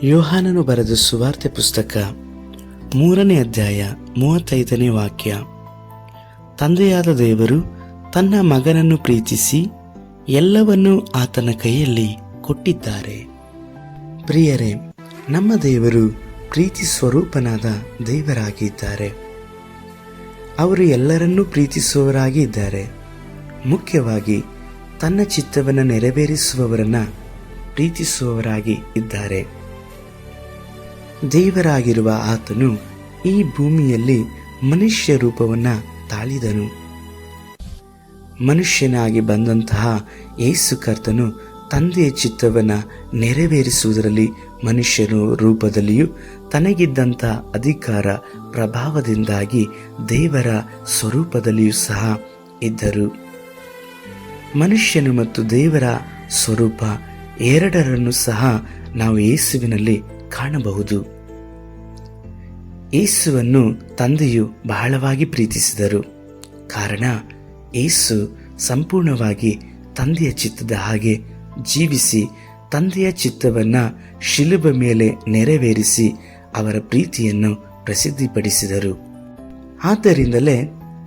ಯೋಹಾನನು ಬರೆದ ಸುವಾರ್ತೆ ಪುಸ್ತಕ 3ನೇ ಅಧ್ಯಾಯ 35ನೇ ವಾಕ್ಯ. ತಂದೆಯಾದ ದೇವರು ತನ್ನ ಮಗನನ್ನು ಪ್ರೀತಿಸಿ ಎಲ್ಲವನ್ನೂ ಆತನ ಕೈಯಲ್ಲಿ ಕೊಟ್ಟಿದ್ದಾರೆ. ಪ್ರಿಯರೇ, ನಮ್ಮ ದೇವರು ಪ್ರೀತಿ ಸ್ವರೂಪನಾದ ದೇವರಾಗಿದ್ದಾರೆ. ಅವರು ಎಲ್ಲರನ್ನೂ ಪ್ರೀತಿಸುವವರಾಗಿ ಇದ್ದಾರೆ. ಮುಖ್ಯವಾಗಿ ತನ್ನ ಚಿತ್ತವನ್ನು ನೆರವೇರಿಸುವವರನ್ನ ಪ್ರೀತಿಸುವವರಾಗಿ ಇದ್ದಾರೆ. ದೇವರಾಗಿರುವ ಆತನು ಈ ಭೂಮಿಯಲ್ಲಿ ಮನುಷ್ಯ ರೂಪವನ್ನು ತಾಳಿದನು. ಮನುಷ್ಯನಾಗಿ ಬಂದಂತಹ ಯೇಸು ಕರ್ತನು ತಂದೆಯ ಚಿತ್ತವನ್ನು ನೆರವೇರಿಸುವುದರಲ್ಲಿ ಮನುಷ್ಯನ ರೂಪದಲ್ಲಿಯೂ ತನಗಿದ್ದಂಥ ಅಧಿಕಾರ ಪ್ರಭಾವದಿಂದಾಗಿ ದೇವರ ಸ್ವರೂಪದಲ್ಲಿಯೂ ಸಹ ಇದ್ದರು. ಮನುಷ್ಯನು ಮತ್ತು ದೇವರ ಸ್ವರೂಪ ಎರಡರನ್ನು ಸಹ ನಾವು ಯೇಸುವಿನಲ್ಲಿ ಕಾಣಬಹುದು. ಯೇಸುವನ್ನು ತಂದೆಯು ಬಹಳವಾಗಿ ಪ್ರೀತಿಸಿದರು. ಕಾರಣ ಯೇಸು ಸಂಪೂರ್ಣವಾಗಿ ತಂದೆಯ ಚಿತ್ತದ ಹಾಗೆ ಜೀವಿಸಿ ತಂದೆಯ ಚಿತ್ತವನ್ನು ಶಿಲುಬೆ ಮೇಲೆ ನೆರವೇರಿಸಿ ಅವರ ಪ್ರೀತಿಯನ್ನು ಪ್ರಸಿದ್ಧಿಪಡಿಸಿದರು. ಆದ್ದರಿಂದಲೇ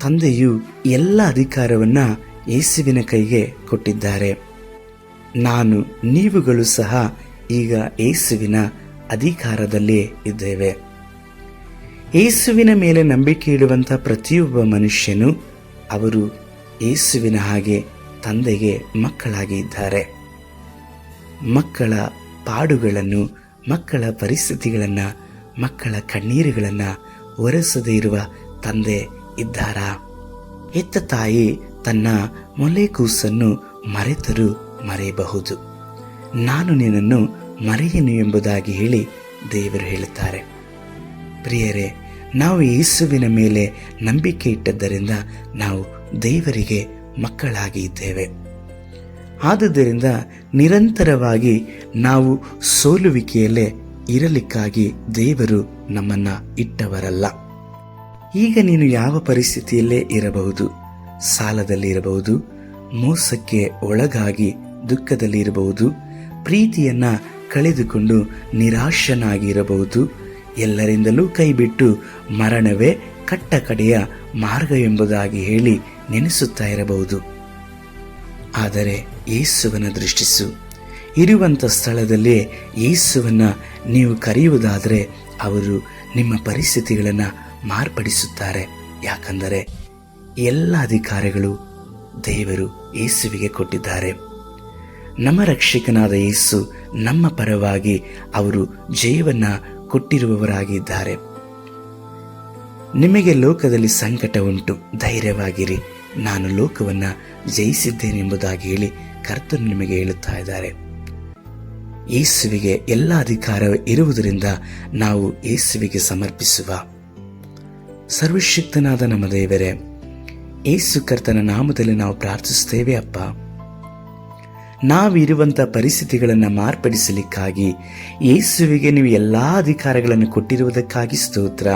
ತಂದೆಯು ಎಲ್ಲ ಅಧಿಕಾರವನ್ನು ಯೇಸುವಿನ ಕೈಗೆ ಕೊಟ್ಟಿದ್ದಾರೆ. ನೀವುಗಳು ಸಹ ಈಗ ಯೇಸುವಿನ ಅಧಿಕಾರದಲ್ಲೇ ಇದ್ದೇವೆ. ಯೇಸುವಿನ ಮೇಲೆ ನಂಬಿಕೆ ಇಡುವಂಥ ಪ್ರತಿಯೊಬ್ಬ ಮನುಷ್ಯನು ಅವರು ಯೇಸುವಿನ ಹಾಗೆ ತಂದೆಗೆ ಮಕ್ಕಳಾಗಿ ಇದ್ದಾರೆ. ಮಕ್ಕಳ ಪಾಡುಗಳನ್ನು, ಮಕ್ಕಳ ಪರಿಸ್ಥಿತಿಗಳನ್ನು, ಮಕ್ಕಳ ಕಣ್ಣೀರುಗಳನ್ನು ಒರೆಸದೇ ಇರುವ ತಂದೆ ಇದ್ದಾರಾ? ಹೆತ್ತ ತಾಯಿ ತನ್ನ ಮೊಲೆ ಕೂಸನ್ನು ಮರೆತರೂ ಮರೆಯಬಹುದು. ನಾನು ನಿನ್ನನ್ನು ಮರೆಯನು ಎಂಬುದಾಗಿ ಹೇಳಿ ದೇವರು ಹೇಳುತ್ತಾರೆ. ಪ್ರಿಯರೇ, ನಾವು ಯೇಸುವಿನ ಮೇಲೆ ನಂಬಿಕೆ ಇಟ್ಟದ್ದರಿಂದ ನಾವು ದೇವರಿಗೆ ಮಕ್ಕಳಾಗಿ ಇದ್ದೇವೆ. ಆದುದರಿಂದ ನಿರಂತರವಾಗಿ ನಾವು ಸೋಲುವಿಕೆಯಲ್ಲೇ ಇರಲಿಕ್ಕಾಗಿ ದೇವರು ನಮ್ಮನ್ನ ಇಟ್ಟವರಲ್ಲ. ಈಗ ನೀನು ಯಾವ ಪರಿಸ್ಥಿತಿಯಲ್ಲೇ ಇರಬಹುದು. ಸಾಲದಲ್ಲಿ ಇರಬಹುದು, ಮೋಸಕ್ಕೆ ಒಳಗಾಗಿ ದುಃಖದಲ್ಲಿ ಇರಬಹುದು, ಪ್ರೀತಿಯನ್ನ ಕಳೆದುಕೊಂಡು ನಿರಾಶನಾಗಿ ಇರಬಹುದು, ಎಲ್ಲರಿಂದಲೂ ಕೈಬಿಟ್ಟು ಮರಣವೇ ಕಟ್ಟ ಕಡೆಯ ಮಾರ್ಗ ಎಂಬುದಾಗಿ ಹೇಳಿ ನೆನೆಸುತ್ತಾ ಇರಬಹುದು. ಆದರೆ ಯೇಸುವನ್ನು ದೃಷ್ಟಿಸು. ಇರುವಂಥ ಸ್ಥಳದಲ್ಲೇ ಯೇಸುವನ್ನು ನೀವು ಕರೆಯುವುದಾದರೆ ಅವರು ನಿಮ್ಮ ಪರಿಸ್ಥಿತಿಗಳನ್ನು ಮಾರ್ಪಡಿಸುತ್ತಾರೆ. ಯಾಕಂದರೆ ಎಲ್ಲ ಅಧಿಕಾರಗಳು ದೇವರು ಯೇಸುವಿಗೆ ಕೊಟ್ಟಿದ್ದಾರೆ. ನಮ್ಮ ರಕ್ಷಕನಾದ ಯೇಸು ನಮ್ಮ ಪರವಾಗಿ ಅವರು ಜಯವನ್ನು ಕೊಟ್ಟಿರುವವರಾಗಿದ್ದಾರೆ. ನಿಮಗೆ ಲೋಕದಲ್ಲಿ ಸಂಕಟ ಉಂಟು, ಧೈರ್ಯವಾಗಿರಿ, ನಾನು ಲೋಕವನ್ನು ಜಯಿಸಿದ್ದೇನೆಂಬುದಾಗಿ ಹೇಳಿ ಕರ್ತನು ನಿಮಗೆ ಹೇಳುತ್ತಾ ಇದ್ದಾರೆ. ಯೇಸುವಿಗೆ ಎಲ್ಲ ಅಧಿಕಾರ ಇರುವುದರಿಂದ ನಾವು ಯೇಸುವಿಗೆ ಸಮರ್ಪಿಸುವ. ಸರ್ವಶಕ್ತನಾದ ನಮ್ಮ ದೇವರೇ, ಯೇಸು ಕರ್ತನ ನಾಮದಲ್ಲಿ ನಾವು ಪ್ರಾರ್ಥಿಸುತ್ತೇವೆ. ಅಪ್ಪ, ನಾವಿರುವಂಥ ಪರಿಸ್ಥಿತಿಗಳನ್ನು ಮಾರ್ಪಡಿಸಲಿಕ್ಕಾಗಿ ಯೇಸುವಿಗೆ ನೀವು ಎಲ್ಲ ಅಧಿಕಾರಗಳನ್ನು ಕೊಟ್ಟಿರುವುದಕ್ಕಾಗಿ ಸ್ತೋತ್ರ.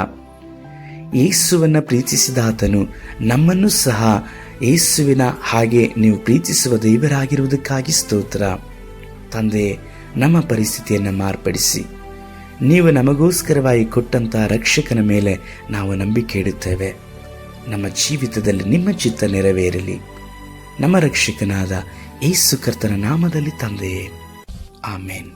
ಯೇಸುವನ್ನು ಪ್ರೀತಿಸಿದ ಆತನು ನಮ್ಮನ್ನು ಸಹ ಯೇಸುವಿನ ಹಾಗೆ ನೀವು ಪ್ರೀತಿಸುವ ದೇವರಾಗಿರುವುದಕ್ಕಾಗಿ ಸ್ತೋತ್ರ. ತಂದೆ, ನಮ್ಮ ಪರಿಸ್ಥಿತಿಯನ್ನು ಮಾರ್ಪಡಿಸಿ ನೀವು ನಮಗೋಸ್ಕರವಾಗಿ ಕೊಟ್ಟಂಥ ರಕ್ಷಕನ ಮೇಲೆ ನಾವು ನಂಬಿಕೆ ಇಡುತ್ತೇವೆ. ನಮ್ಮ ಜೀವಿತದಲ್ಲಿ ನಿಮ್ಮ ಚಿತ್ತ ನೆರವೇರಲಿ. ನಮ್ಮ ರಕ್ಷಕನಾದ ಯೇಸು ಕರ್ತನ ನಾಮದಲ್ಲಿ ತಂದೆಯೇ, ಆಮೇನ್.